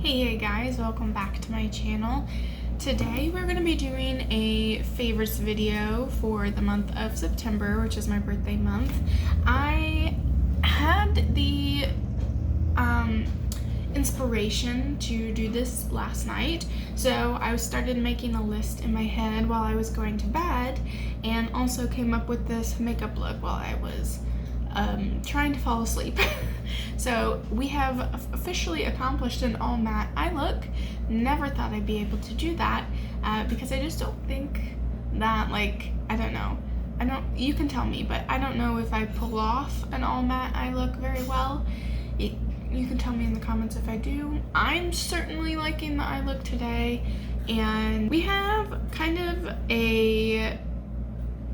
Hey guys, welcome back to my channel. Today we're going to be doing a favorites video for the month of September, which is my birthday month. I had the inspiration to do this last night, so I started making a list in my head while I was going to bed, and also came up with this makeup look while I was trying to fall asleep. So we have officially accomplished an all matte eye look. Never thought I'd be able to do that because I just don't think that, I don't know. You can tell me, but I don't know if I pull off an all matte eye look very well. You can tell me in the comments if I do. I'm certainly liking the eye look today, and we have kind of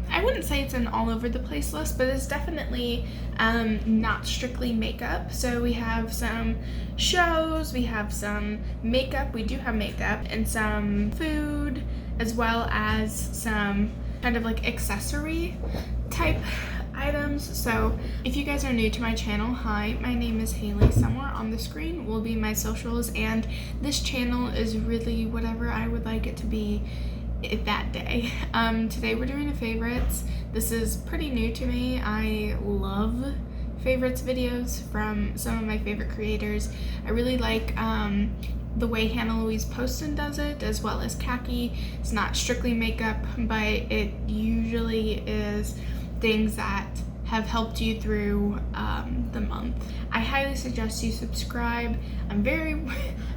I wouldn't say it's an all over the place list, but it's definitely not strictly makeup. So we have some shows, we have some makeup, we do have makeup, and some food, as well as some kind of like accessory type items. So if you guys are new to my channel, hi, my name is Haley. Somewhere on the screen will be my socials, and this channel is really whatever I would like it to be that day. Today we're doing a favorites. This is pretty new to me. I love favorites videos from some of my favorite creators. I really like the way Hannah Louise Poston does it, as well as Khaki. It's not strictly makeup, but it usually is things that have helped you through the month. I highly suggest you subscribe. I'm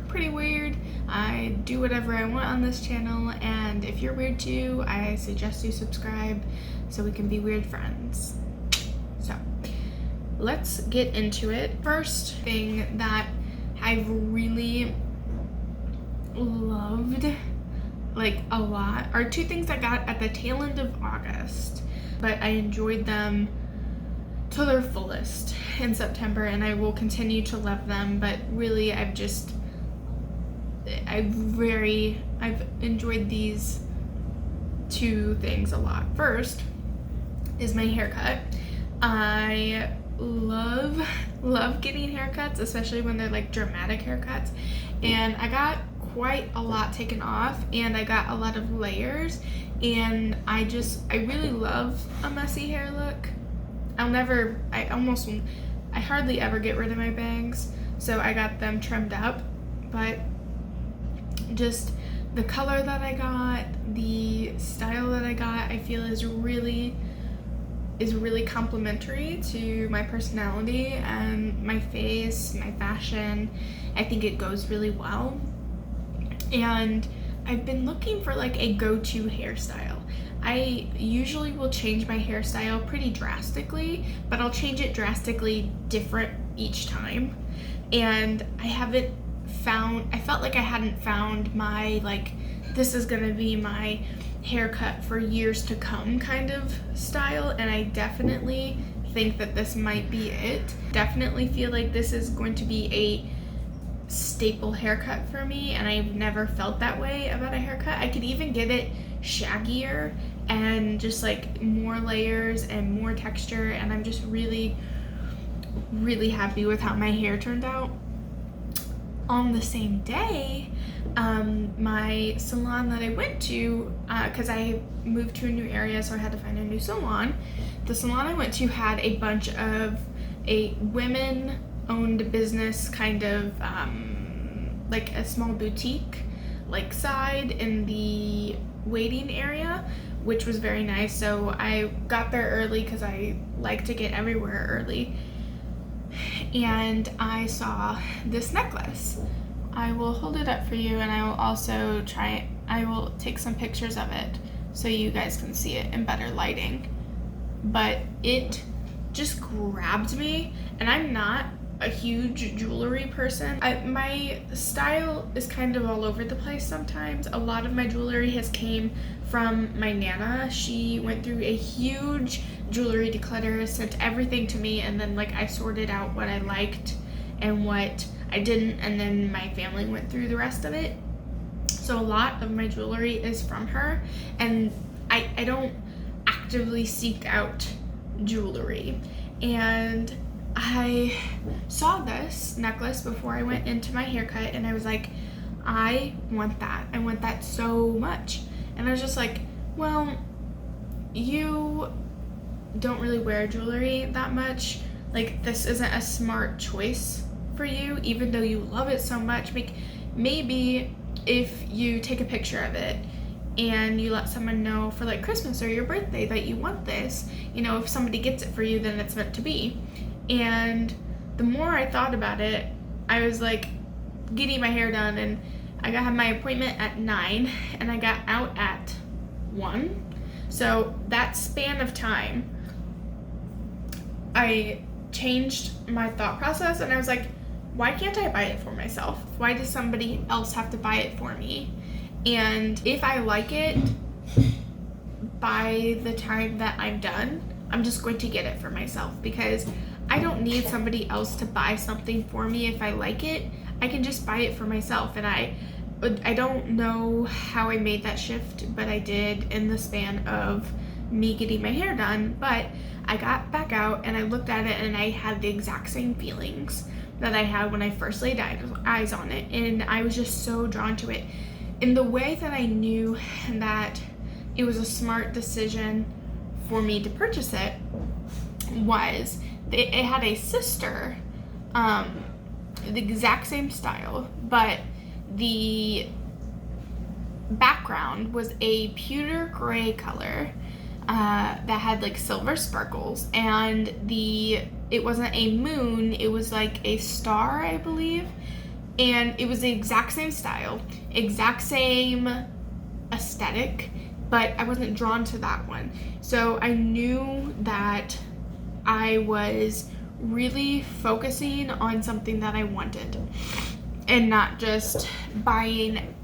pretty weird. I do whatever I want on this channel, and if you're weird too, I suggest you subscribe so we can be weird friends. So let's get into it. First thing that I've really loved a lot are two things I got at the tail end of August, but I enjoyed them to their fullest in September, and I will continue to love them. But really, I've enjoyed these two things a lot. First is my haircut. I love getting haircuts, especially when they're like dramatic haircuts, and I got quite a lot taken off, and I got a lot of layers, and I really love a messy hair look. I hardly ever get rid of my bangs, so I got them trimmed up, but just the color that I got, the style that I got, I feel is really complimentary to my personality and my face, my fashion. I think it goes really well, and I've been looking for a go-to hairstyle. I usually will change my hairstyle pretty drastically, but I'll change it drastically different each time. And I felt like I hadn't found my, this is gonna be my haircut for years to come kind of style, and I definitely think that this might be it. Definitely feel like this is going to be a staple haircut for me, and I've never felt that way about a haircut. I could even get it shaggier and just more layers and more texture, and I'm just really happy with how my hair turned out. On the same day, my salon that I went to, because I moved to a new area, so I had to find a new salon. The salon I went to had a bunch of a women-owned business, kind of like a small boutique side in the waiting area, which was very nice. So I got there early because I like to get everywhere early, and I saw this necklace. I will hold it up for you, and I will also I will take some pictures of it so you guys can see it in better lighting. But it just grabbed me, and I'm not a huge jewelry person. My style is kind of all over the place sometimes. A lot of my jewelry has came from my Nana. She went through a huge jewelry declutter, sent everything to me, and then I sorted out what I liked and what I didn't, and then my family went through the rest of it. So a lot of my jewelry is from her, and I don't actively seek out jewelry. And I saw this necklace before I went into my haircut, and I was like, I want that. I want that so much. And I was just like, well, you don't really wear jewelry that much. Like, this isn't a smart choice for you, even though you love it so much. Maybe if you take a picture of it and you let someone know for like Christmas or your birthday that you want this, you know, if somebody gets it for you, then it's meant to be. And the more I thought about it, I was like getting my hair done, and I had my appointment at 9 and I got out at 1. So that span of time, I changed my thought process, and I was like, why can't I buy it for myself? Why does somebody else have to buy it for me? And if I like it, by the time that I'm done, I'm just going to get it for myself, because I don't need somebody else to buy something for me. If I like it, I can just buy it for myself. And I don't know how I made that shift, but I did in the span of me getting my hair done. But I got back out and I looked at it, and I had the exact same feelings that I had when I first laid eyes on it. And I was just so drawn to it. In the way that I knew that it was a smart decision for me to purchase it was it had a sister, the exact same style, but the background was a pewter gray color that had like silver sparkles, and it wasn't a moon, it was like a star, I believe. And it was the exact same style, exact same aesthetic, but I wasn't drawn to that one. So I knew that I was really focusing on something that I wanted and not just buying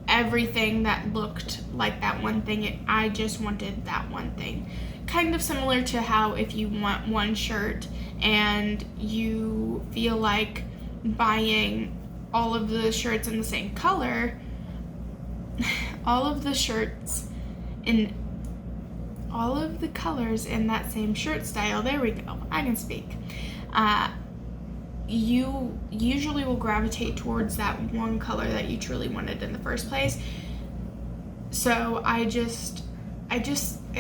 everything that looked like that one thing. I just wanted that one thing. Kind of similar to how if you want one shirt and you feel like buying all of the shirts in the same color, all of the shirts in all of the colors in that same shirt style, there we go, I can speak, you usually will gravitate towards that one color that you truly wanted in the first place. So I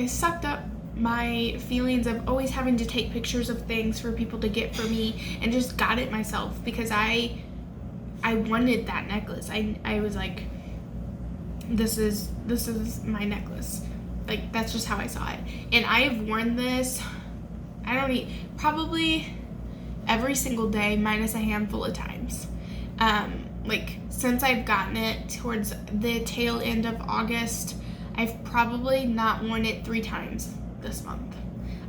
sucked up my feelings of always having to take pictures of things for people to get for me, and just got it myself because I wanted that necklace. I was like, this is my necklace. Like, that's just how I saw it. And I have worn this, probably every single day minus a handful of times. Like, since I've gotten it towards the tail end of August, I've probably not worn it 3 times this month.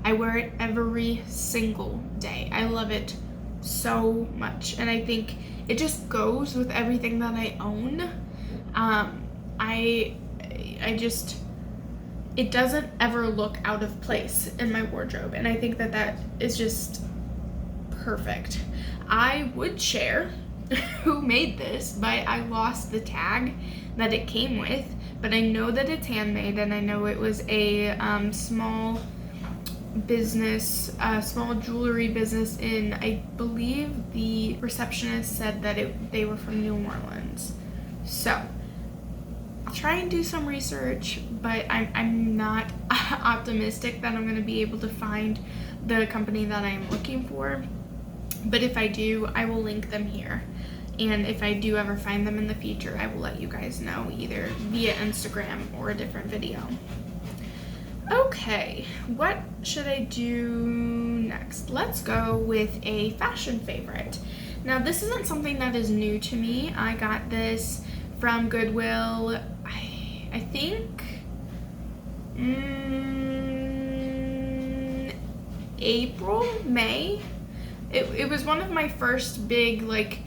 I wear it every single day. I love it so much, and I think it just goes with everything that I own. It doesn't ever look out of place in my wardrobe, and I think that is just perfect. I would share who made this, but I lost the tag that it came with, but I know that it's handmade, and I know it was a small jewelry business in, I believe the receptionist said that they were from New Orleans. So I'll try and do some research, but I'm not optimistic that I'm going to be able to find the company that I'm looking for. But if I do, I will link them here. And if I do ever find them in the future, I will let you guys know, either via Instagram or a different video. Okay, what should I do next? Let's go with a fashion favorite. Now, this isn't something that is new to me. I got this from Goodwill, I think, April, May. It was one of my first big, like,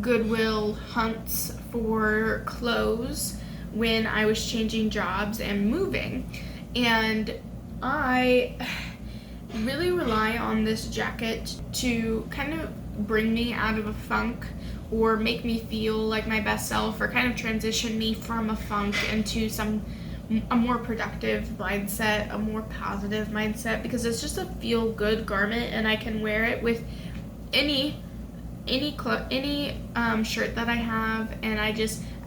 Goodwill hunts for clothes when I was changing jobs and moving. And I really rely on this jacket to kind of bring me out of a funk, or make me feel like my best self, or kind of transition me from a funk into some a more productive mindset, a more positive mindset, because it's just a feel good garment and I can wear it with any shirt that I have, and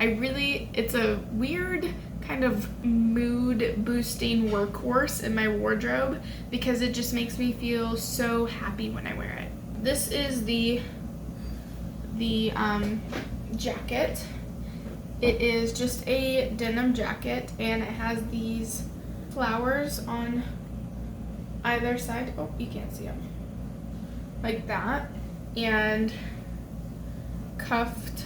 it's a weird kind of mood boosting workhorse in my wardrobe because it just makes me feel so happy when I wear it. This is the jacket. It is just a denim jacket and it has these flowers on either side. Oh, you can't see them. Like that. And cuffed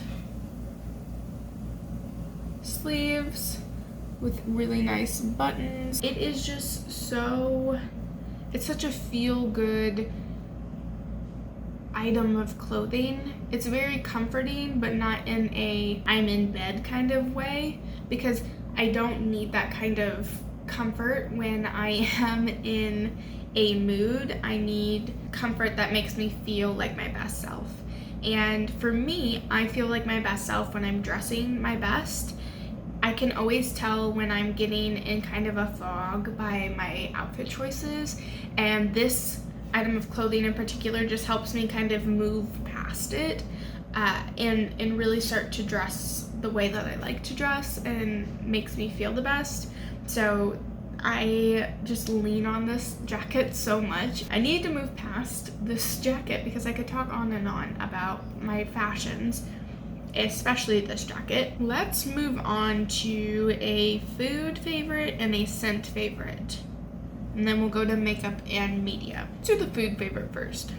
sleeves with really nice buttons. It is just it's such a feel-good item of clothing. It's very comforting, but not in a I'm in bed kind of way, because I don't need that kind of comfort when I am in a mood. I need comfort that makes me feel like my best self. And for me, I feel like my best self when I'm dressing my best. I can always tell when I'm getting in kind of a fog by my outfit choices, and this item of clothing in particular just helps me kind of move past it and really start to dress the way that I like to dress and makes me feel the best. So I just lean on this jacket so much. I need to move past this jacket because I could talk on and on about my fashions, especially this jacket. Let's move on to a food favorite and a scent favorite. And then we'll go to makeup and media. To the food favorite first.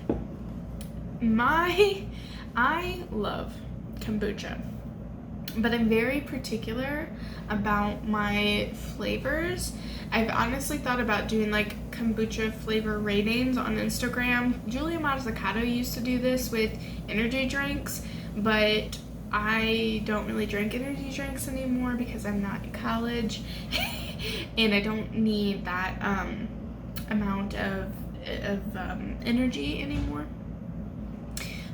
I love kombucha, but I'm very particular about my flavors. I've honestly thought about doing like kombucha flavor ratings on Instagram. Julia Mazzucato used to do this with energy drinks, but I don't really drink energy drinks anymore because I'm not in college and I don't need that amount of energy anymore.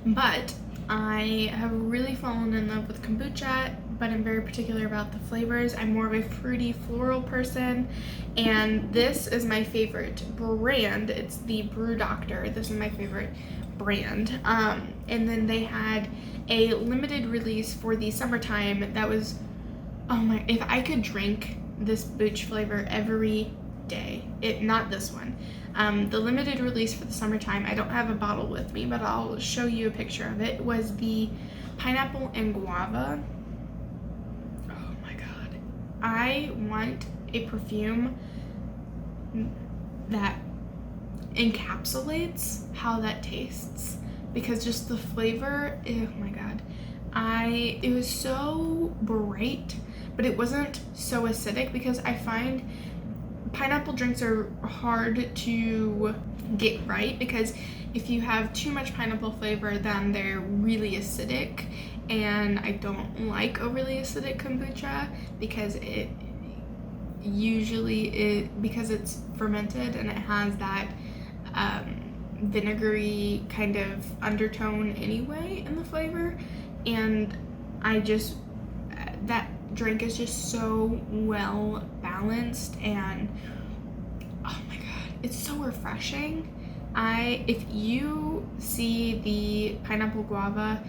But I have really fallen in love with kombucha, but I'm very particular about the flavors. I'm more of a fruity floral person, and this is my favorite brand. It's the Brew Doctor. This is my favorite brand. And then they had a limited release for the summertime that was, oh my, if I could drink this booch flavor every day. Not this one. The limited release for the summertime, I don't have a bottle with me, but I'll show you a picture of it, was the pineapple and guava. Oh my god. I want a perfume that encapsulates how that tastes, because just the flavor, oh my god. It was so bright, but it wasn't so acidic, because I find pineapple drinks are hard to get right, because if you have too much pineapple flavor, then they're really acidic, and I don't like overly acidic kombucha because because it's fermented and it has that vinegary kind of undertone anyway in the flavor, and that drink is just so well balanced, and oh my god, it's so refreshing. If you see the pineapple guava,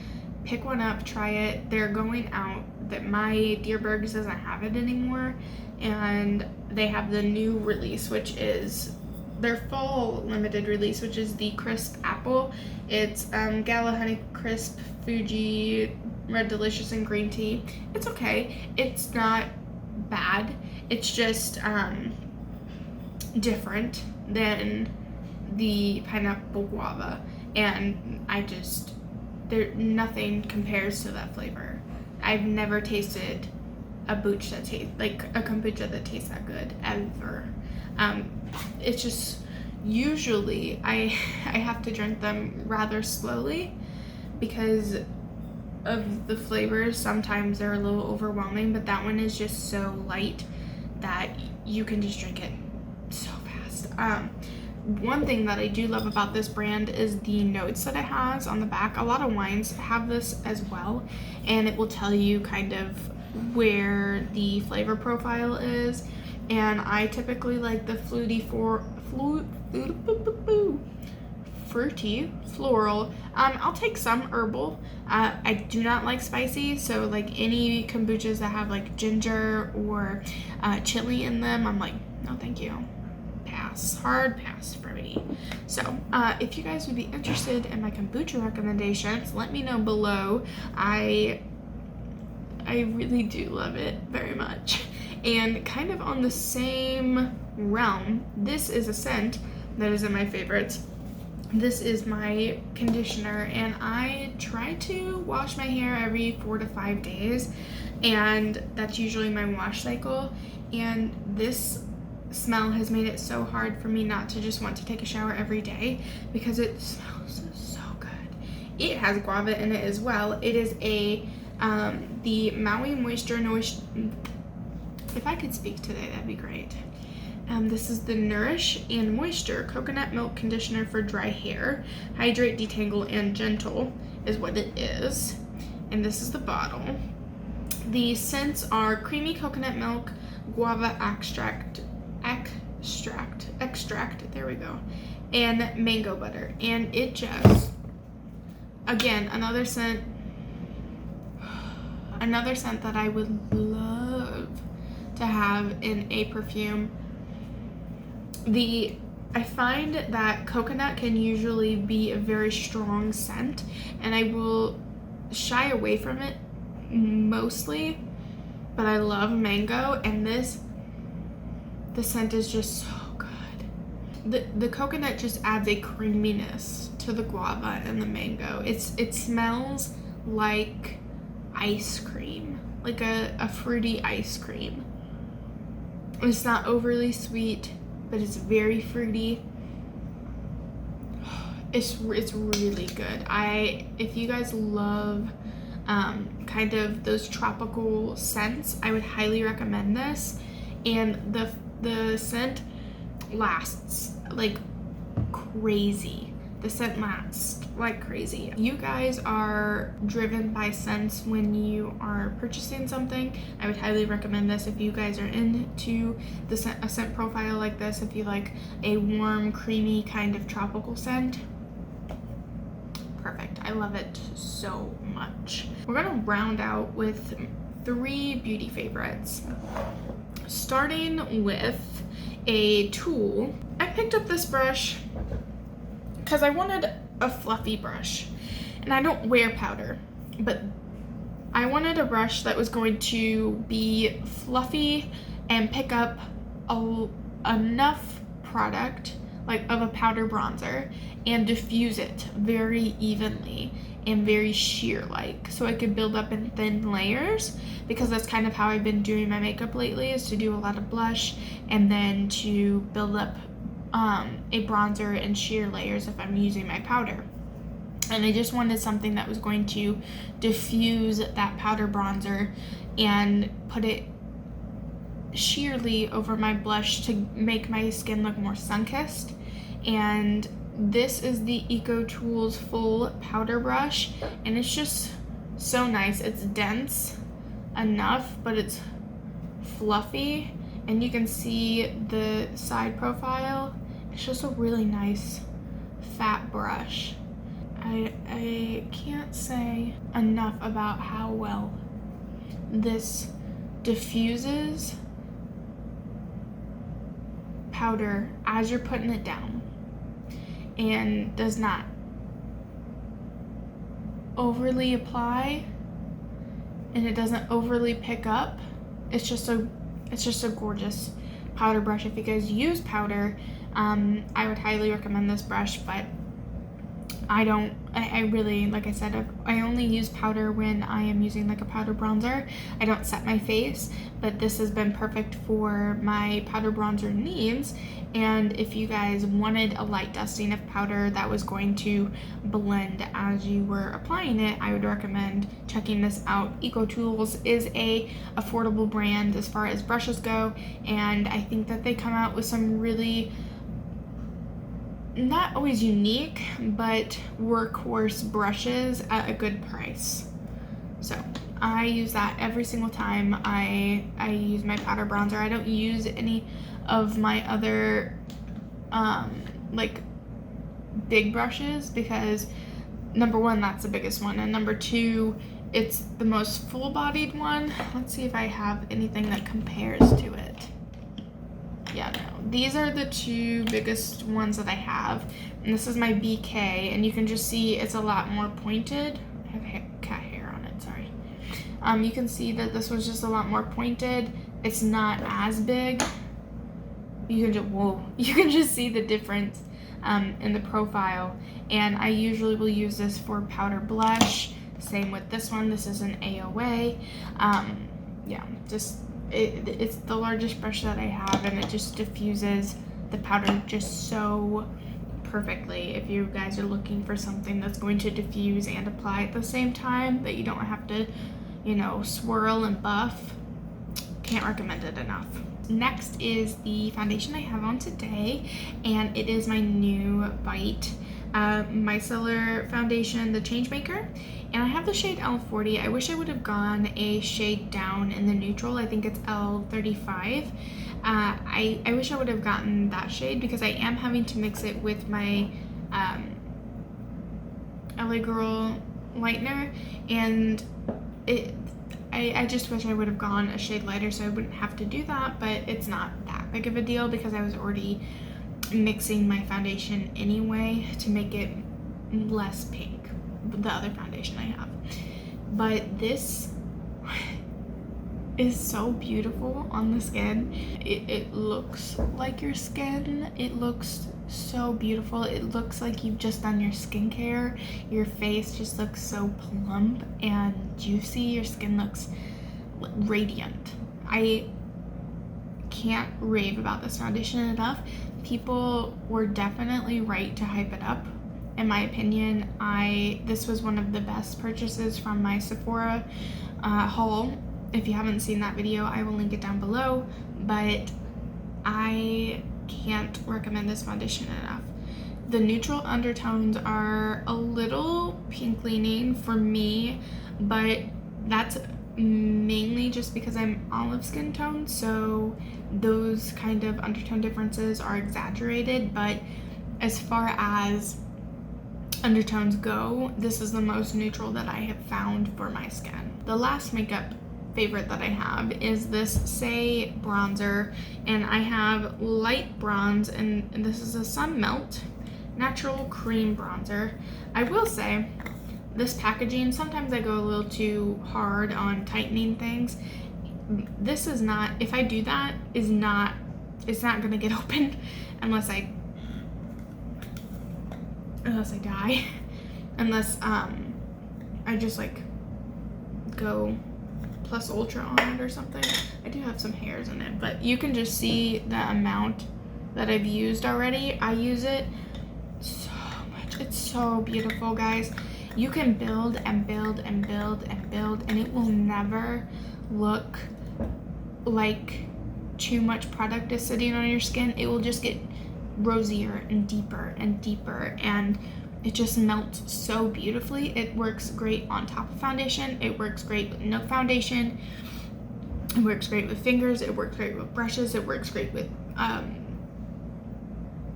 pick one up, try it. They're going out. That my Dearbergs doesn't have it anymore, and they have the new release, which is their fall limited release, which is the crisp apple. It's Gala Honey Crisp, Fuji Red Delicious, and green tea. It's okay. It's not bad. It's just different than the pineapple guava, and nothing compares to that flavor. I've never tasted a booch that tastes like a kombucha that tastes that good ever. It's just, usually I have to drink them rather slowly because of the flavors. Sometimes they're a little overwhelming, but that one is just so light that you can just drink it so fast. One thing that I do love about this brand is the notes that it has on the back. A lot of wines have this as well, and it will tell you kind of where the flavor profile is. and I typically like the fruity floral. I'll take some herbal. I do not like spicy, so like any kombuchas that have like ginger or chili in them, I'm like, no thank you. Pass. Hard pass for me. So if you guys would be interested in my kombucha recommendations, let me know below. I really do love it very much. And kind of on the same realm, this is a scent that is in my favorites. This is my conditioner, and I try to wash my hair every 4 to 5 days, and that's usually my wash cycle. And this smell has made it so hard for me not to just want to take a shower every day because it smells so good. It has guava in it as well. It is the Maui Moisture Nourish. If I could speak today, that'd be great. This is the Nourish and Moisture Coconut Milk Conditioner for Dry Hair. Hydrate, Detangle, and Gentle is what it is. And this is the bottle. The scents are creamy coconut milk, guava extract, there we go, and mango butter. And it just, again, another scent that I would love to have in a perfume. I find that coconut can usually be a very strong scent, and I will shy away from it mostly, but I love mango, and the scent is just so good. The coconut just adds a creaminess to the guava and the mango. It smells like ice cream, like a fruity ice cream. It's not overly sweet, but it's very fruity. It's really good. If you guys love kind of those tropical scents, I would highly recommend this. And the scent lasts like crazy. The scent lasts like crazy. You guys are driven by scents when you are purchasing something. I would highly recommend this if you guys are into a scent profile like this. If you like a warm, creamy kind of tropical scent, perfect. I love it so much. We're gonna round out with 3 beauty favorites, starting with a tool. I picked up this brush because I wanted a fluffy brush, and I don't wear powder, but I wanted a brush that was going to be fluffy and pick up enough product, like of a powder bronzer, and diffuse it very evenly and very sheer-like, so it could build up in thin layers, because that's kind of how I've been doing my makeup lately, is to do a lot of blush and then to build up a bronzer and sheer layers if I'm using my powder. And I just wanted something that was going to diffuse that powder bronzer and put it sheerly over my blush to make my skin look more sun-kissed. And this is the EcoTools Full Powder Brush, and it's just so nice. It's dense enough, but it's fluffy, and you can see the side profile. It's just a really nice fat brush. I can't say enough about how well this diffuses powder as you're putting it down, and does not overly apply, and it doesn't overly pick up. It's just a gorgeous powder brush. If you guys use powder, I would highly recommend this brush, but I really, like I said, I only use powder when I am using like a powder bronzer. I don't set my face, but this has been perfect for my powder bronzer needs. And if you guys wanted a light dusting of powder that was going to blend as you were applying it, I would recommend checking this out. EcoTools is a affordable brand as far as brushes go, and I think that they come out with some really, not always unique, but workhorse brushes at a good price. So I use that every single time I use my powder bronzer. I don't use any of my other like big brushes because number one, that's the biggest one, and number two, it's the most full-bodied one. Let's see if I have anything that compares to it. Yeah, no, these are the two biggest ones that I have, and this is my BK, and you can just see it's a lot more pointed. I have cat hair on it, sorry. You can see that this was just a lot more pointed. It's not as big. You can just see the difference in the profile, and I usually will use this for powder blush. Same with this one. This is an AOA. Yeah, just it's the largest brush that I have, and it just diffuses the powder just so perfectly. If you guys are looking for something that's going to diffuse and apply at the same time, that you don't have to, you know, swirl and buff, can't recommend it enough. Next is the foundation I have on today, and it is my new Bite Micellar foundation, the Changemaker, and I have the shade L40. I wish I would have gone a shade down in the neutral. I think it's L35. I wish I would have gotten that shade because I am having to mix it with my LA Girl lightener, and I just wish I would have gone a shade lighter so I wouldn't have to do that, but it's not that big of a deal because I was already mixing my foundation anyway to make it less pink, the other foundation I have. But this is so beautiful on the skin. It looks like your skin. It looks so beautiful. It looks like you've just done your skincare. Your face just looks so plump and juicy. Your skin looks radiant. I can't rave about this foundation enough. People were definitely right to hype it up. In my opinion, this was one of the best purchases from my Sephora haul. If you haven't seen that video, I will link it down below, but I can't recommend this foundation enough. The neutral undertones are a little pink leaning for me, but that's mainly just because I'm olive skin tone, so those kind of undertone differences are exaggerated. But as far as undertones go, this is the most neutral that I have found for my skin. The last makeup favorite that I have is this Say bronzer, and I have light bronze, and this is a Sun Melt natural cream bronzer. I will say this packaging, sometimes I go a little too hard on tightening things. This is not, if I do that, it's not gonna get open unless I die, unless I just like go plus ultra on it or something. I do have some hairs in it, but you can just see the amount that I've used already. I use it so much. It's so beautiful, guys. You can build and build and build and build, and it will never look like too much product is sitting on your skin. It will just get rosier and deeper and deeper, and it just melts so beautifully. It works great on top of foundation. It works great with no foundation. It works great with fingers. It works great with brushes. It works great with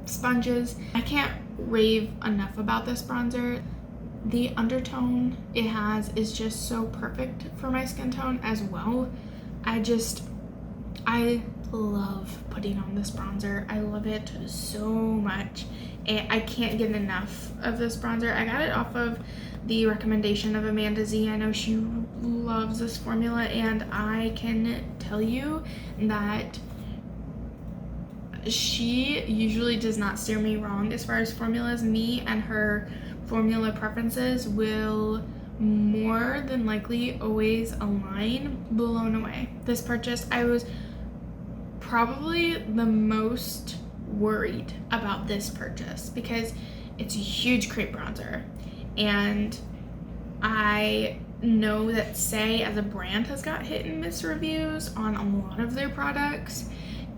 sponges. I can't rave enough about this bronzer. The undertone it has is just so perfect for my skin tone as well. I love putting on this bronzer. I love it so much, and I can't get enough of this bronzer. I got it off of the recommendation of Amanda Z. I know she loves this formula, and I can tell you that she usually does not steer me wrong as far as formulas. Me and her formula preferences will more than likely always align. Blown away. This purchase, I was probably the most worried about this purchase because it's a huge cream bronzer, and I know that Say as a brand has got hit and miss reviews on a lot of their products,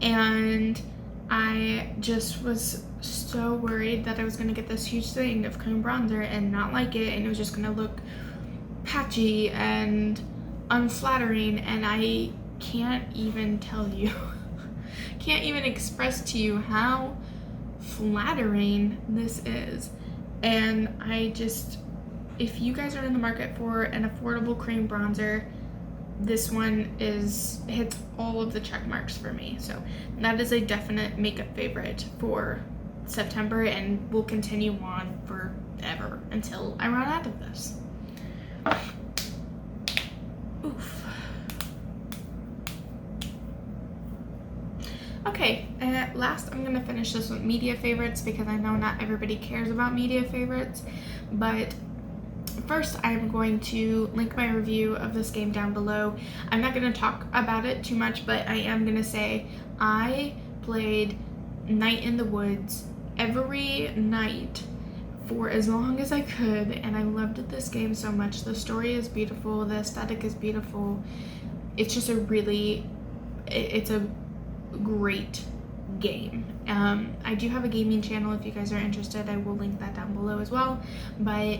and I just was so worried that I was going to get this huge thing of cream bronzer and not like it, and it was just going to look patchy and unflattering, and I can't even tell you, can't even express to you how flattering this is. And if you guys are in the market for an affordable cream bronzer, this one hits all of the check marks for me. So that is a definite makeup favorite for September, and will continue on forever until I run out of this. Oof. Okay, last I'm gonna finish this with media favorites, because I know not everybody cares about media favorites, but first I'm going to link my review of this game down below. I'm not gonna talk about it too much, but I am gonna say I played Night in the Woods every night for as long as I could, and I loved this game so much. The story is beautiful, the aesthetic is beautiful. It's just it's a great game. I do have a gaming channel if you guys are interested. I will link that down below as well, but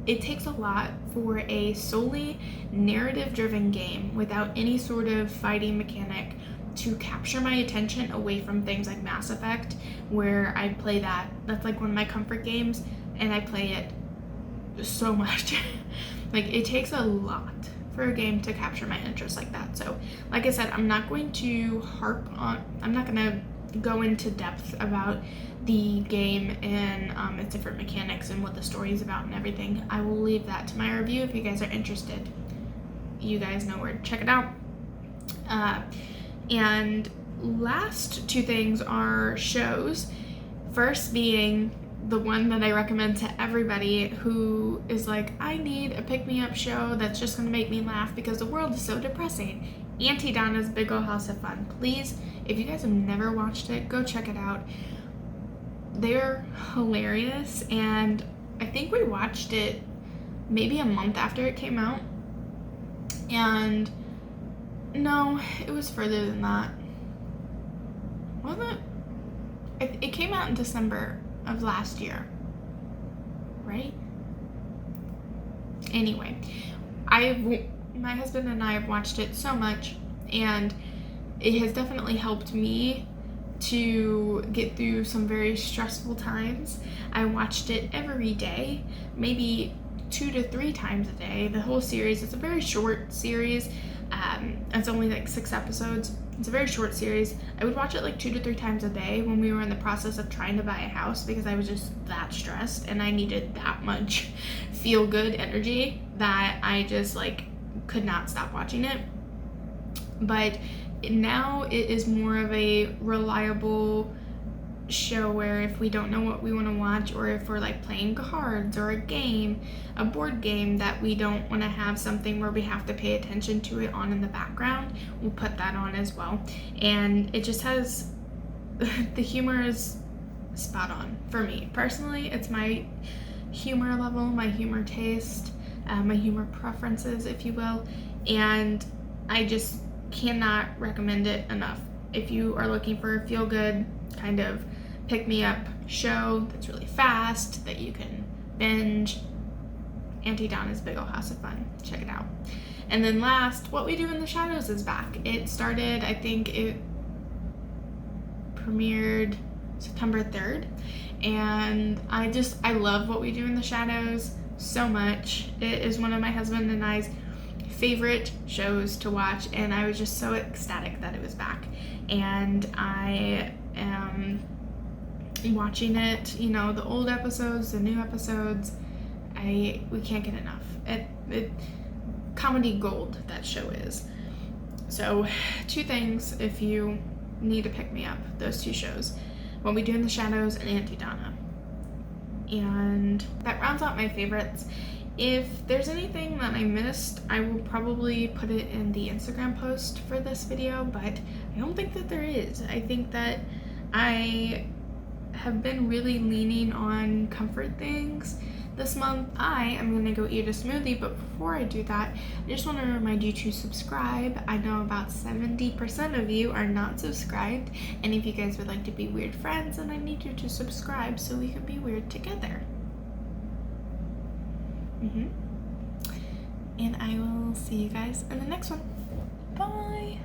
it takes a lot for a solely narrative driven game without any sort of fighting mechanic to capture my attention away from things like Mass Effect, where I play that's like one of my comfort games, and I play it so much. Like, it takes a lot for a game to capture my interest like that. So like I said, I'm not going to go into depth about the game and its different mechanics and what the story is about and everything. I will leave that to my review. If you guys are interested, you guys know where to check it out. And last two things are shows. First being the one that I recommend to everybody who is like, I need a pick-me-up show that's just gonna make me laugh because the world is so depressing. Auntie Donna's Big Ol' House of Fun. Please, if you guys have never watched it, go check it out. They're hilarious, and I think we watched it maybe a month after it came out. And no, it was further than that. Wasn't it? It came out in December of last year, right? Anyway, my husband and I have watched it so much, and it has definitely helped me to get through some very stressful times. I watched it every day, maybe 2 to 3 times a day. The whole series, it's a very short series. It's only like 6 episodes. It's a very short series. I would watch it like 2 to 3 times a day when we were in the process of trying to buy a house, because I was just that stressed and I needed that much feel good energy that I just like could not stop watching it. But now it is more of a reliable show where if we don't know what we want to watch, or if we're like playing cards or a board game that we don't want to have something where we have to pay attention to it on in the background, we'll put that on as well. And it just has the humor is spot on for me personally. It's my humor level, my humor taste, my humor preferences, if you will, and I just cannot recommend it enough. If you are looking for a feel-good kind of pick-me-up show that's really fast, that you can binge, Auntie Donna's Big Ol' House of Fun. Check it out. And then last, What We Do in the Shadows is back. It started, I think it premiered September 3rd, and I love What We Do in the Shadows so much. It is one of my husband and I's favorite shows to watch, and I was just so ecstatic that it was back. And I am watching it, the old episodes, the new episodes. We can't get enough. It comedy gold, that show is. So 2 things if you need to pick me up, those 2 shows, What We Do in the Shadows and Auntie Donna. And that rounds out my favorites. If there's anything that I missed, I will probably put it in the Instagram post for this video, but I don't think that there is. I think that I have been really leaning on comfort things this month. I am gonna go eat a smoothie, but before I do that, I just want to remind you to subscribe. I know about 70% of you are not subscribed, and if you guys would like to be weird friends, then I need you to subscribe so we can be weird together. and I will see you guys in the next one. Bye!